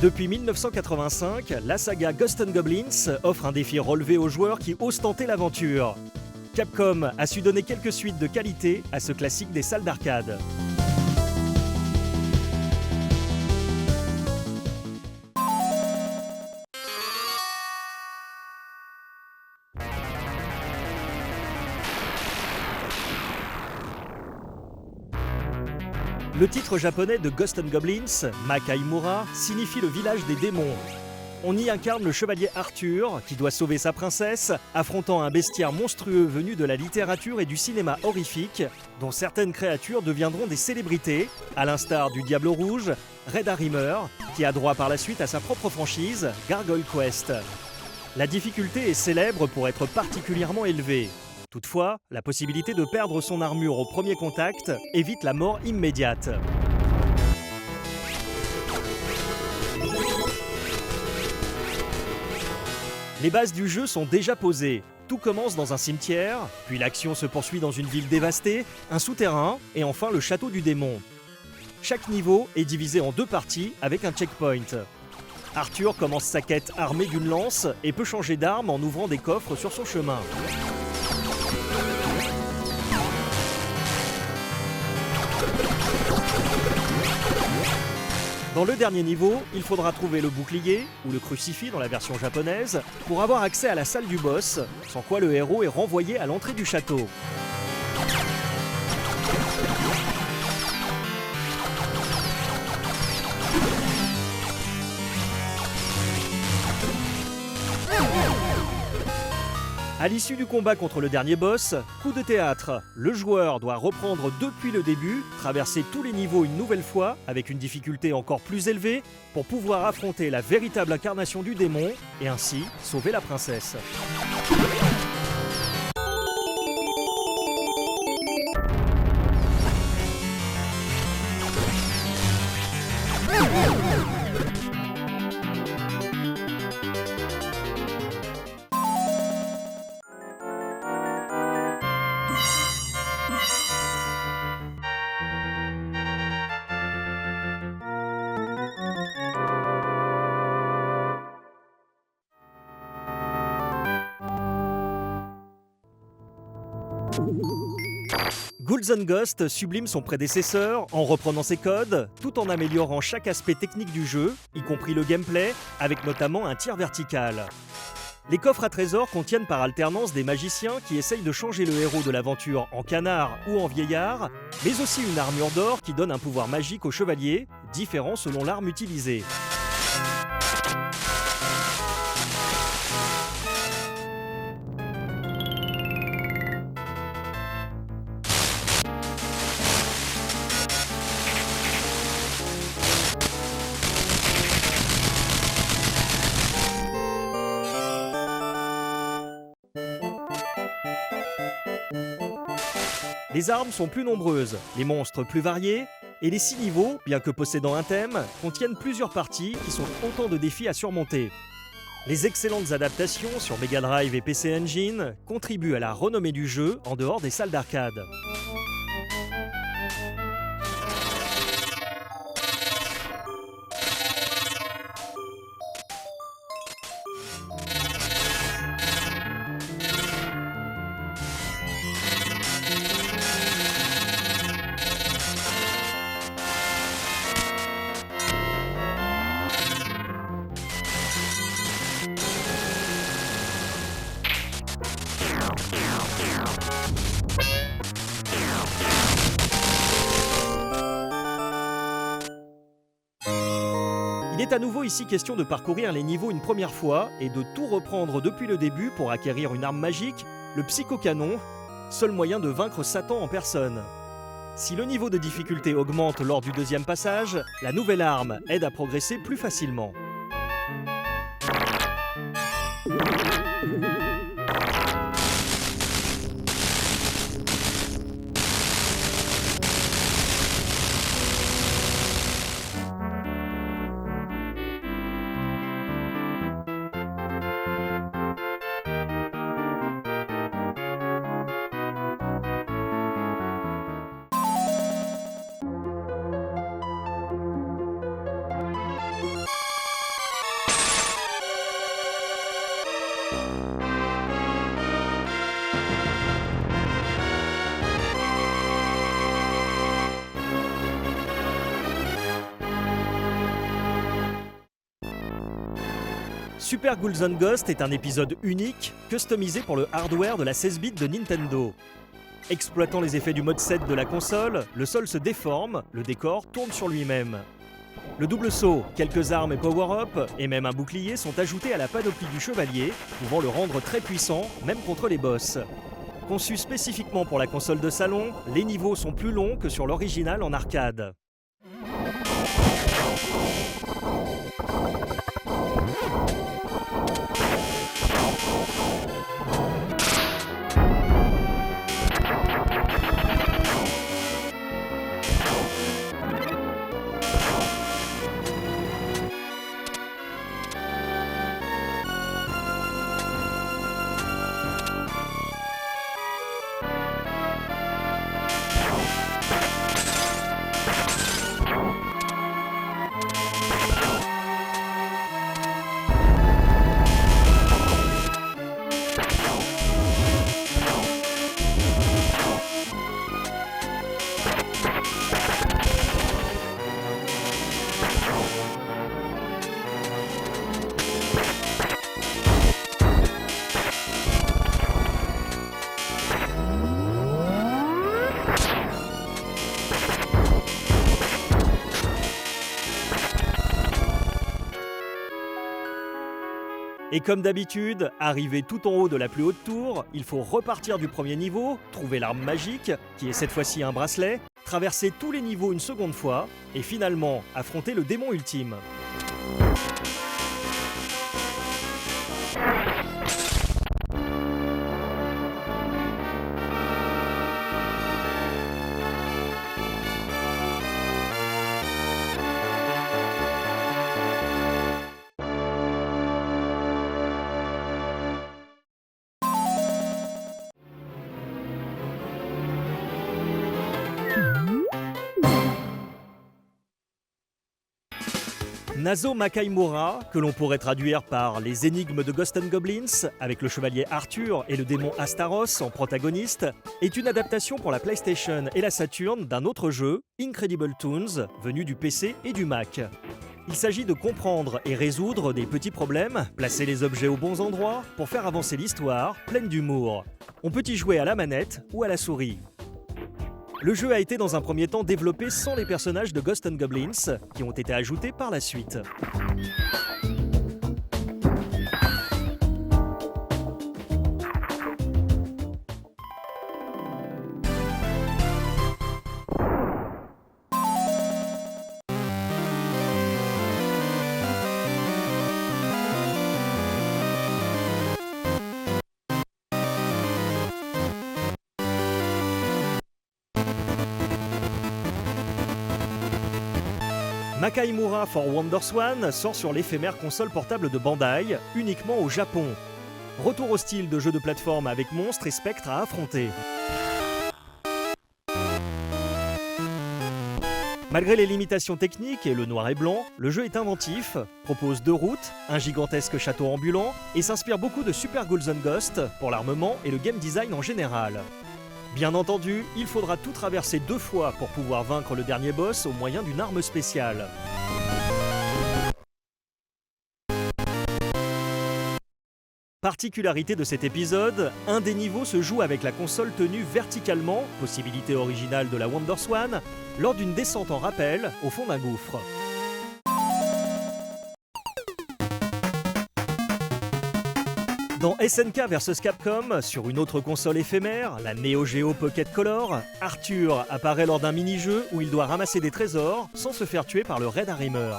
Depuis 1985, la saga Ghosts 'n Goblins offre un défi relevé aux joueurs qui osent tenter l'aventure. Capcom a su donner quelques suites de qualité à ce classique des salles d'arcade. Le titre japonais de Ghosts 'n Goblins, Makaimura, signifie le village des démons. On y incarne le chevalier Arthur, qui doit sauver sa princesse, affrontant un bestiaire monstrueux venu de la littérature et du cinéma horrifique, dont certaines créatures deviendront des célébrités, à l'instar du Diable Rouge, Red Harrimer, qui a droit par la suite à sa propre franchise, Gargoyle Quest. La difficulté est célèbre pour être particulièrement élevée. Toutefois, la possibilité de perdre son armure au premier contact évite la mort immédiate. Les bases du jeu sont déjà posées. Tout commence dans un cimetière, puis l'action se poursuit dans une ville dévastée, un souterrain et enfin le château du démon. Chaque niveau est divisé en deux parties avec un checkpoint. Arthur commence sa quête armé d'une lance et peut changer d'arme en ouvrant des coffres sur son chemin. Dans le dernier niveau, il faudra trouver le bouclier, ou le crucifix dans la version japonaise, pour avoir accès à la salle du boss, sans quoi le héros est renvoyé à l'entrée du château. À l'issue du combat contre le dernier boss, coup de théâtre, le joueur doit reprendre depuis le début, traverser tous les niveaux une nouvelle fois, avec une difficulté encore plus élevée, pour pouvoir affronter la véritable incarnation du démon, et ainsi sauver la princesse. Ghouls 'n Ghosts sublime son prédécesseur en reprenant ses codes, tout en améliorant chaque aspect technique du jeu, y compris le gameplay, avec notamment un tir vertical. Les coffres à trésors contiennent par alternance des magiciens qui essayent de changer le héros de l'aventure en canard ou en vieillard, mais aussi une armure d'or qui donne un pouvoir magique au chevalier, différent selon l'arme utilisée. Les armes sont plus nombreuses, les monstres plus variés, et les 6 niveaux, bien que possédant un thème, contiennent plusieurs parties qui sont autant de défis à surmonter. Les excellentes adaptations sur Mega Drive et PC Engine contribuent à la renommée du jeu en dehors des salles d'arcade. Il est à nouveau ici question de parcourir les niveaux une première fois et de tout reprendre depuis le début pour acquérir une arme magique, le Psychocanon, seul moyen de vaincre Satan en personne. Si le niveau de difficulté augmente lors du deuxième passage, la nouvelle arme aide à progresser plus facilement. Super Ghouls and Ghosts est un épisode unique, customisé pour le hardware de la 16 bits de Nintendo. Exploitant les effets du mode 7 de la console, le sol se déforme, le décor tourne sur lui-même. Le double saut, quelques armes et power-up, et même un bouclier sont ajoutés à la panoplie du chevalier, pouvant le rendre très puissant, même contre les boss. Conçu spécifiquement pour la console de salon, les niveaux sont plus longs que sur l'original en arcade. Et comme d'habitude, arrivé tout en haut de la plus haute tour, il faut repartir du premier niveau, trouver l'arme magique, qui est cette fois-ci un bracelet, traverser tous les niveaux une seconde fois, et finalement affronter le démon ultime. Nazo Makaimura, que l'on pourrait traduire par les énigmes de Ghosts and Goblins, avec le chevalier Arthur et le démon Astaros en protagonistes, est une adaptation pour la PlayStation et la Saturn d'un autre jeu, Incredible Toons, venu du PC et du Mac. Il s'agit de comprendre et résoudre des petits problèmes, placer les objets aux bons endroits pour faire avancer l'histoire, pleine d'humour. On peut y jouer à la manette ou à la souris. Le jeu a été dans un premier temps développé sans les personnages de Ghosts and Goblins, qui ont été ajoutés par la suite. Makaimura for WonderSwan sort sur l'éphémère console portable de Bandai, uniquement au Japon. Retour au style de jeu de plateforme avec monstres et spectres à affronter. Malgré les limitations techniques et le noir et blanc, le jeu est inventif, propose 2 routes, un gigantesque château ambulant et s'inspire beaucoup de Super Ghouls and Ghosts pour l'armement et le game design en général. Bien entendu, il faudra tout traverser 2 fois pour pouvoir vaincre le dernier boss au moyen d'une arme spéciale. Particularité de cet épisode, un des niveaux se joue avec la console tenue verticalement, possibilité originale de la WonderSwan, lors d'une descente en rappel au fond d'un gouffre. Dans SNK vs Capcom, sur une autre console éphémère, la Neo Geo Pocket Color, Arthur apparaît lors d'un mini-jeu où il doit ramasser des trésors sans se faire tuer par le Red Harrimer.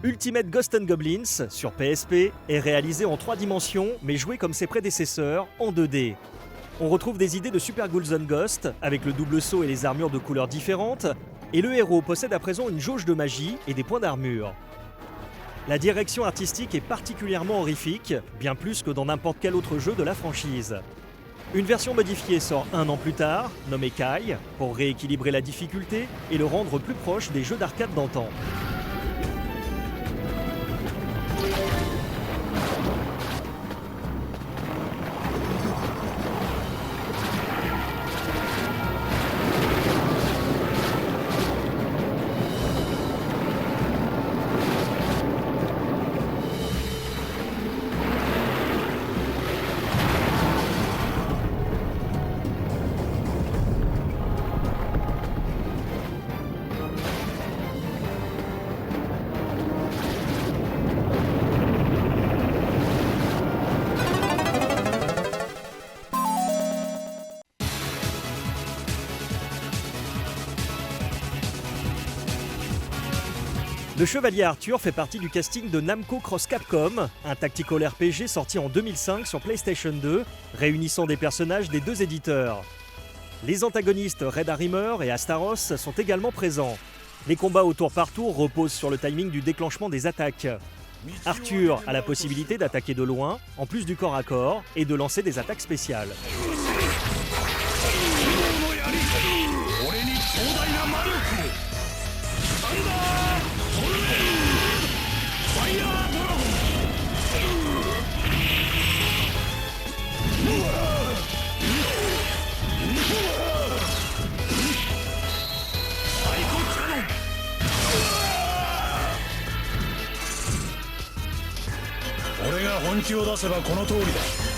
Ultimate Ghosts and Goblins, sur PSP, est réalisé en 3 dimensions, mais joué comme ses prédécesseurs, en 2D. On retrouve des idées de Super Ghouls and Ghosts, avec le double saut et les armures de couleurs différentes, et le héros possède à présent une jauge de magie et des points d'armure. La direction artistique est particulièrement horrifique, bien plus que dans n'importe quel autre jeu de la franchise. Une version modifiée sort 1 an plus tard, nommée Kai, pour rééquilibrer la difficulté et le rendre plus proche des jeux d'arcade d'antan. Le Chevalier Arthur fait partie du casting de Namco Cross Capcom, un tactical RPG sorti en 2005 sur PlayStation 2, réunissant des personnages des deux éditeurs. Les antagonistes Red Harrimer et Astaros sont également présents. Les combats au tour par tour reposent sur le timing du déclenchement des attaques. Arthur a la possibilité d'attaquer de loin, en plus du corps à corps, et de lancer des attaques spéciales.俺が本気を出せばこの通りだ。